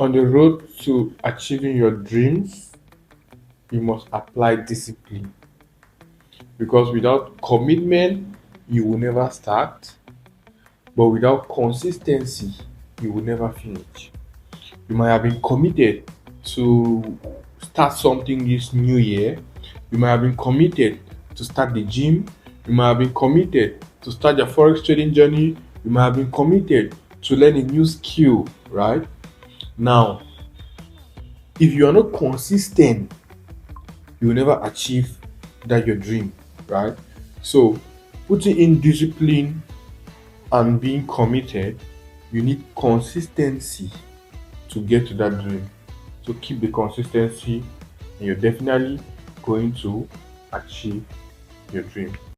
On the road to achieving your dreams, you must apply discipline, because without commitment, you will never start, but without consistency, you will never finish. You might have been committed to start something this new year. You might have been committed to start the gym. You might have been committed to start your forex trading journey. You might have been committed to learn a new skill, right? Now, if you are not consistent, you will never achieve that your dream, right? So, putting in discipline and being committed, you need consistency to get to that dream. So keep the consistency, and you're definitely going to achieve your dream.